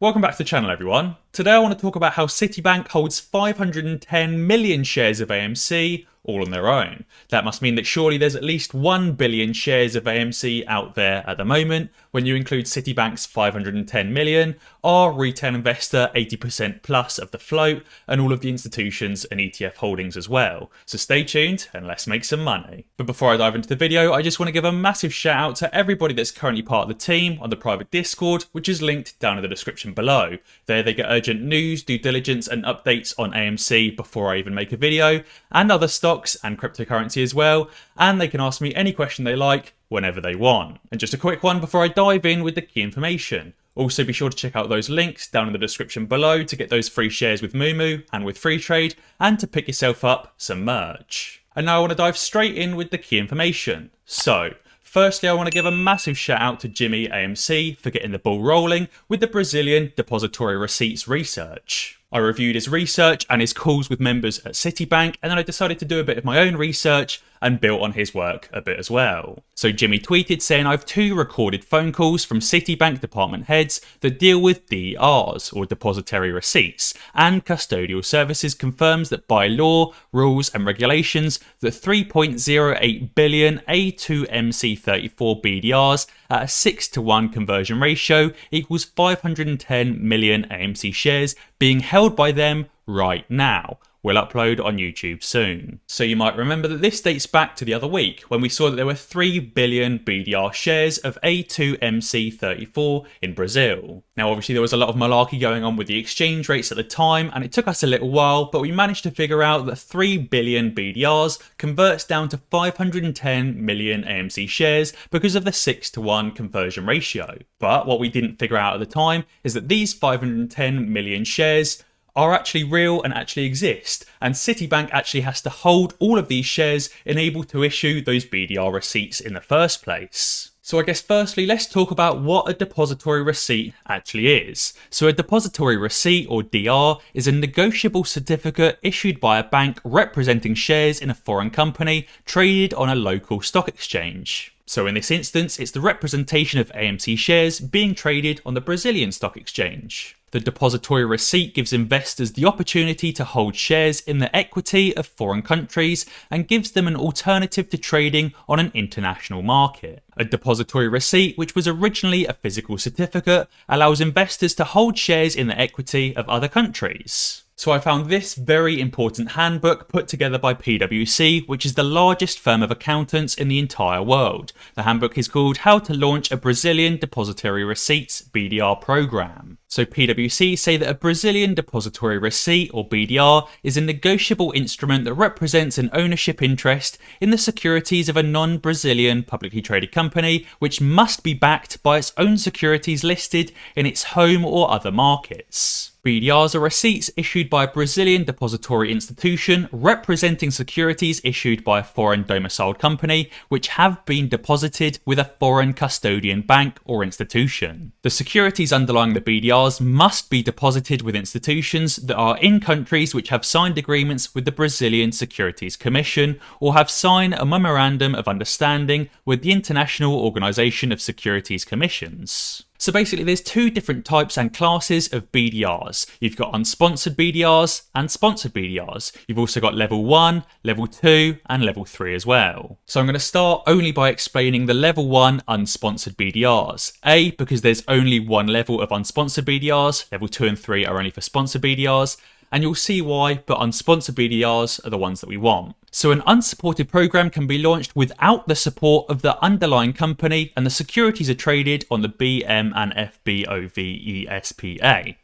Welcome back to the channel, everyone. Today I want to talk about how Citibank holds 510 million shares of AMC all on their own. That must mean that surely there's at least 1 billion shares of AMC out there at the moment. When you include Citibank's 510 million, our retail investor 80% plus of the float, and all of the institutions and ETF holdings as well. So stay tuned and let's make some money. But before I dive into the video, I just want to give a massive shout out to everybody that's currently part of the team on the private Discord, which is linked down in the description below. There they get urgent news, due diligence and updates on AMC before I even make a video, and other stocks and cryptocurrency as well, and they can ask me any question they like whenever they want. And just a quick one before I dive in with the key information. Also be sure to check out those links down in the description below to get those free shares with Moomoo and with Free Trade, and to pick yourself up some merch. And now I want to dive straight in with the key information. So, firstly, I want to give a massive shout out to Jimmy AMC for getting the ball rolling with the Brazilian depository receipts research. I reviewed his research and his calls with members at Citibank, and then I decided to do a bit of my own research and built on his work a bit as well. So Jimmy tweeted saying, I have 2 recorded phone calls from Citibank department heads that deal with DRs, or depository receipts, and custodial services confirms that by law, rules and regulations, that 3.08 billion A2MC34 BDRs at a 6-to-1 conversion ratio equals 510 million AMC shares being held by them right now. Will upload on YouTube soon. So you might remember that this dates back to the other week when we saw that there were 3 billion BDR shares of A2MC34 in Brazil. Now obviously there was a lot of malarkey going on with the exchange rates at the time, and it took us a little while, but we managed to figure out that 3 billion BDRs converts down to 510 million AMC shares because of the 6-to-1 conversion ratio. But what we didn't figure out at the time is that these 510 million shares are actually real and actually exist, and Citibank actually has to hold all of these shares and able to issue those BDR receipts in the first place. So I guess firstly let's talk about what a depository receipt actually is. So a depository receipt, or DR, is a negotiable certificate issued by a bank representing shares in a foreign company traded on a local stock exchange. So in this instance, it's the representation of AMC shares being traded on the Brazilian stock exchange. The depository receipt gives investors the opportunity to hold shares in the equity of foreign countries and gives them an alternative to trading on an international market. A depository receipt, which was originally a physical certificate, allows investors to hold shares in the equity of other countries. So I found this very important handbook put together by PwC, which is the largest firm of accountants in the entire world. The handbook is called How to Launch a Brazilian Depository Receipts BDR Program. So PwC say that a Brazilian depository receipt, or BDR, is a negotiable instrument that represents an ownership interest in the securities of a non-Brazilian publicly traded company, which must be backed by its own securities listed in its home or other markets. BDRs are receipts issued by a Brazilian depository institution representing securities issued by a foreign domiciled company which have been deposited with a foreign custodian bank or institution. The securities underlying the BDRs must be deposited with institutions that are in countries which have signed agreements with the Brazilian Securities Commission or have signed a memorandum of understanding with the International Organization of Securities Commissions. So basically there's 2 different types and classes of BDRs. You've got unsponsored BDRs and sponsored BDRs. You've also got level 1, level 2 and level 3 as well. So I'm going to start only by explaining the level 1 unsponsored BDRs. A, because there's only one level of unsponsored BDRs, level 2 and 3 are only for sponsored BDRs. And you'll see why, but unsponsored BDRs are the ones that we want. So an unsupported program can be launched without the support of the underlying company, and the securities are traded on the BM and FBOVESPA.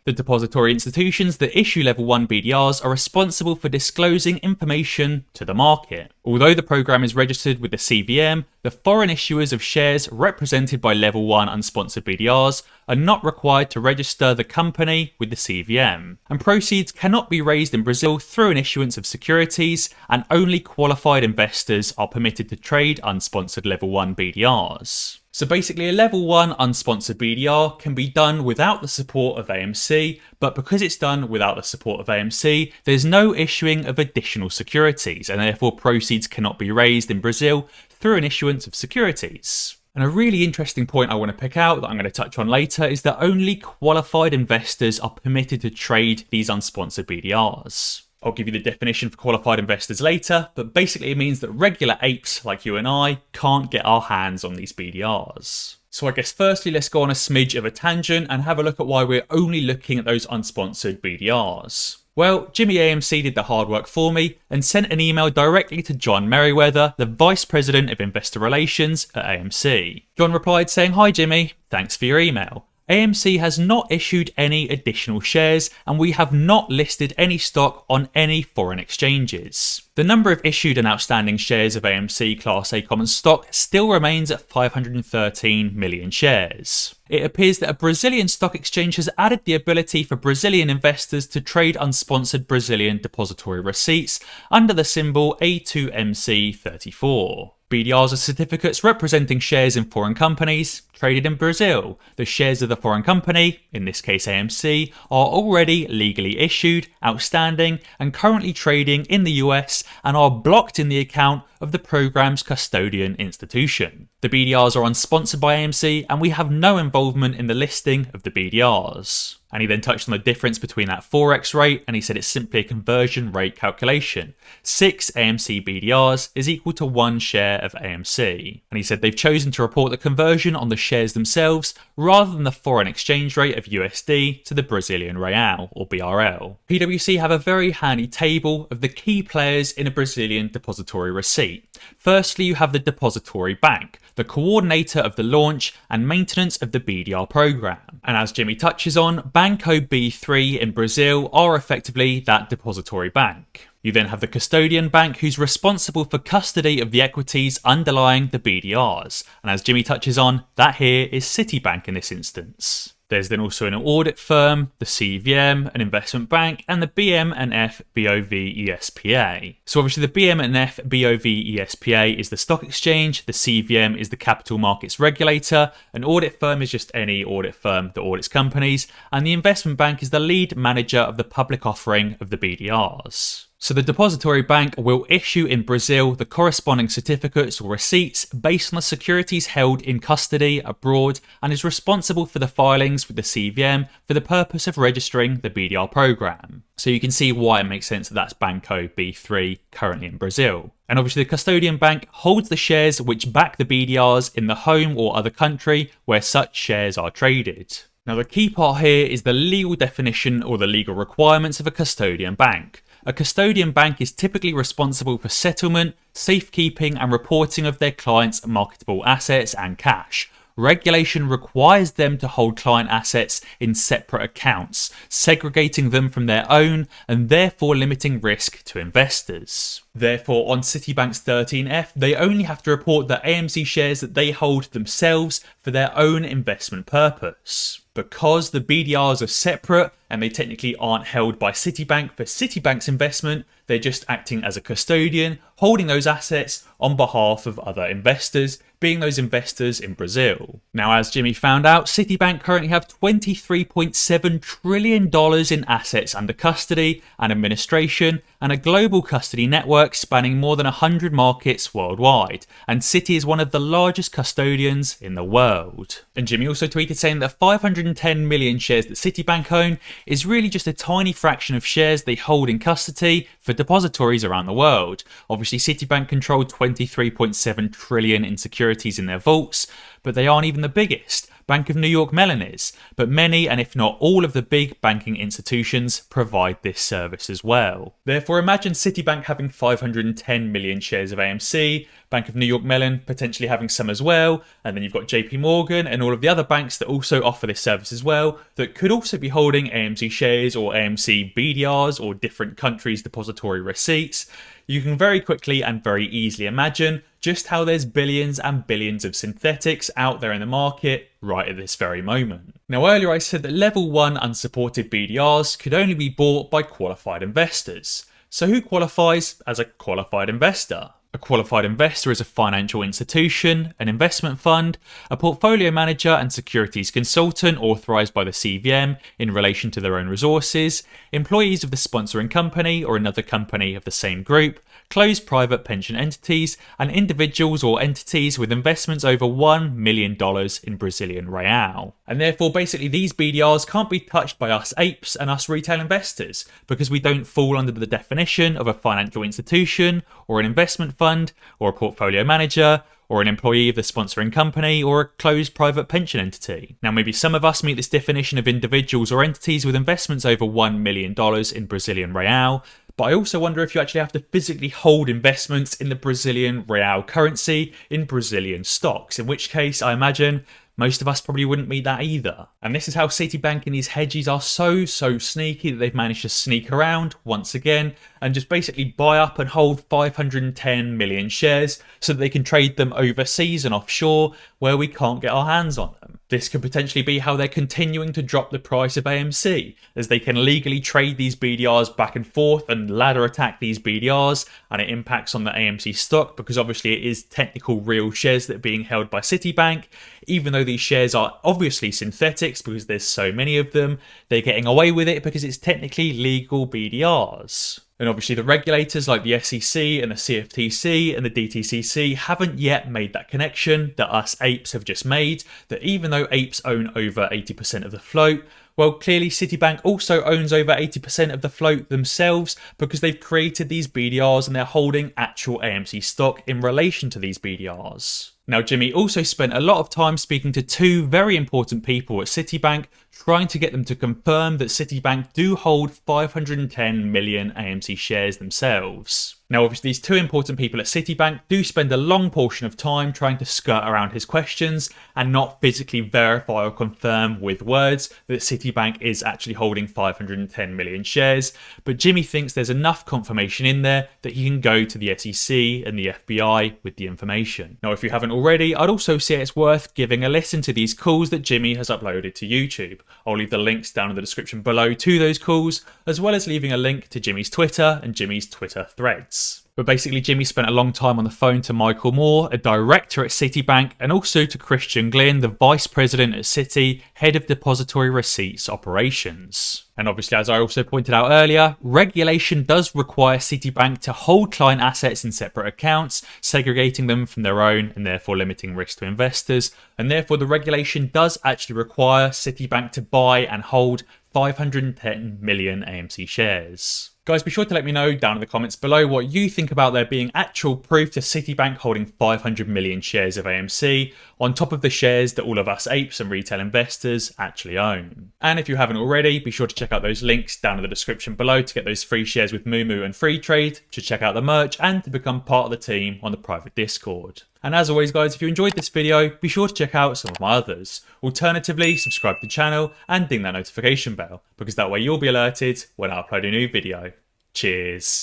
The depository institutions that issue level 1 BDRs are responsible for disclosing information to the market. Although the program is registered with the CVM, the foreign issuers of shares represented by level 1 unsponsored BDRs are not required to register the company with the CVM, and proceeds cannot be raised in Brazil through an issuance of securities, and only qualified investors are permitted to trade unsponsored level 1 BDRs. So basically a level 1 unsponsored BDR can be done without the support of AMC, but because it's done without the support of AMC, there's no issuing of additional securities, and therefore proceeds cannot be raised in Brazil through an issuance of securities. And a really interesting point I want to pick out that I'm going to touch on later is that only qualified investors are permitted to trade these unsponsored BDRs. I'll give you the definition for qualified investors later, but basically it means that regular apes like you and I can't get our hands on these BDRs. So I guess firstly, let's go on a smidge of a tangent and have a look at why we're only looking at those unsponsored BDRs. Well, Jimmy AMC did the hard work for me and sent an email directly to John Merriweather, the Vice President of Investor Relations at AMC. John replied saying, "Hi Jimmy, thanks for your email. AMC has not issued any additional shares and we have not listed any stock on any foreign exchanges. The number of issued and outstanding shares of AMC Class A common stock still remains at 513 million shares. It appears that a Brazilian stock exchange has added the ability for Brazilian investors to trade unsponsored Brazilian depository receipts under the symbol A2MC34. BDRs are certificates representing shares in foreign companies traded in Brazil. The shares of the foreign company, in this case AMC, are already legally issued, outstanding, and currently trading in the US and are blocked in the account of the program's custodian institution. The BDRs are unsponsored by AMC and we have no involvement in the listing of the BDRs." And he then touched on the difference between that Forex rate, and he said it's simply a conversion rate calculation. 6 AMC BDRs is equal to 1 share of AMC. And he said they've chosen to report the conversion on the shares themselves rather than the foreign exchange rate of USD to the Brazilian real, or BRL. PwC have a very handy table of the key players in a Brazilian depository receipt. Firstly, you have the depository bank, the coordinator of the launch and maintenance of the BDR program. And as Jimmy touches on, Banco B3 in Brazil are effectively that depository bank. You then have the custodian bank who's responsible for custody of the equities underlying the BDRs. And as Jimmy touches on, that here is Citibank in this instance. There's then also an audit firm, the CVM, an investment bank, and the BM&F BOV ESPA. So obviously the BM&F BOV ESPA is the stock exchange, the CVM is the capital markets regulator, an audit firm is just any audit firm that audits companies, and the investment bank is the lead manager of the public offering of the BDRs. So the depository bank will issue in Brazil the corresponding certificates or receipts based on the securities held in custody abroad and is responsible for the filings with the CVM for the purpose of registering the BDR program. So you can see why it makes sense that that's Banco B3 currently in Brazil. And obviously the custodian bank holds the shares which back the BDRs in the home or other country where such shares are traded. Now the key part here is the legal definition or the legal requirements of a custodian bank. A custodian bank is typically responsible for settlement, safekeeping and reporting of their clients' marketable assets and cash. Regulation requires them to hold client assets in separate accounts, segregating them from their own and therefore limiting risk to investors. Therefore, on Citibank's 13F, they only have to report the AMC shares that they hold themselves for their own investment purpose. Because the BDRs are separate and they technically aren't held by Citibank for Citibank's investment, they're just acting as a custodian, holding those assets on behalf of other investors, being those investors in Brazil. Now, as Jimmy found out, Citibank currently have $23.7 trillion in assets under custody and administration and a global custody network spanning more than 100 markets worldwide. And Citi is one of the largest custodians in the world. And Jimmy also tweeted saying that 510 million shares that Citibank own is really just a tiny fraction of shares they hold in custody for depositories around the world. Obviously, Citibank controlled 23.7 trillion in securities in their vaults, but they aren't even the biggest. Bank of New York Mellon is, but many and if not all of the big banking institutions provide this service as well. Therefore, imagine Citibank having 510 million shares of AMC, Bank of New York Mellon potentially having some as well, and then you've got JP Morgan and all of the other banks that also offer this service as well, that could also be holding AMC shares or AMC BDRs or different countries' depository receipts. You can very quickly and very easily imagine just how there's billions and billions of synthetics out there in the market right at this very moment. Now, earlier I said that level 1 unsupported BDRs could only be bought by qualified investors. So who qualifies as a qualified investor? A qualified investor is a financial institution, an investment fund, a portfolio manager and securities consultant authorized by the CVM in relation to their own resources, employees of the sponsoring company or another company of the same group, closed private pension entities, and individuals or entities with investments over $1 million in Brazilian real. And therefore, basically, these BDRs can't be touched by us apes and us retail investors because we don't fall under the definition of a financial institution or an investment fund or a portfolio manager or an employee of the sponsoring company or a closed private pension entity. Now, maybe some of us meet this definition of individuals or entities with investments over $1 million in Brazilian real, but I also wonder if you actually have to physically hold investments in the Brazilian real currency in Brazilian stocks, in which case I imagine most of us probably wouldn't meet that either. And this is how Citibank and these hedgies are so sneaky that they've managed to sneak around once again and just basically buy up and hold 510 million shares so that they can trade them overseas and offshore where we can't get our hands on them. This could potentially be how they're continuing to drop the price of AMC, as they can legally trade these BDRs back and forth and ladder attack these BDRs, and it impacts on the AMC stock because obviously it is technical real shares that are being held by Citibank. Even though these shares are obviously synthetics because there's so many of them, they're getting away with it because it's technically legal BDRs. And obviously the regulators like the SEC and the CFTC and the DTCC haven't yet made that connection that us apes have just made, that even though apes own over 80% of the float, well, clearly Citibank also owns over 80% of the float themselves because they've created these BDRs and they're holding actual AMC stock in relation to these BDRs. Now, Jimmy also spent a lot of time speaking to two very important people at Citibank, trying to get them to confirm that Citibank do hold 510 million AMC shares themselves. Now, obviously, these two important people at Citibank do spend a long portion of time trying to skirt around his questions and not physically verify or confirm with words that Citibank is actually holding 510 million shares. But Jimmy thinks there's enough confirmation in there that he can go to the SEC and the FBI with the information. Now, if you haven't already, I'd also say it's worth giving a listen to these calls that Jimmy has uploaded to YouTube. I'll leave the links down in the description below to those calls, as well as leaving a link to Jimmy's Twitter and Jimmy's Twitter threads. But basically, Jimmy spent a long time on the phone to Michael Moore, a director at Citibank, and also to Christian Glynn, the vice president at Citi, head of depository receipts operations. And obviously, as I also pointed out earlier, regulation does require Citibank to hold client assets in separate accounts, segregating them from their own and therefore limiting risk to investors. And therefore, the regulation does actually require Citibank to buy and hold 510 million AMC shares. Guys, be sure to let me know down in the comments below what you think about there being actual proof to Citibank holding 500 million shares of AMC on top of the shares that all of us apes and retail investors actually own. And if you haven't already, be sure to check out those links down in the description below to get those free shares with Moomoo and Free Trade, to check out the merch and to become part of the team on the private Discord. And as always, guys, if you enjoyed this video, be sure to check out some of my others. Alternatively, subscribe to the channel and ding that notification bell, because that way you'll be alerted when I upload a new video. Cheers.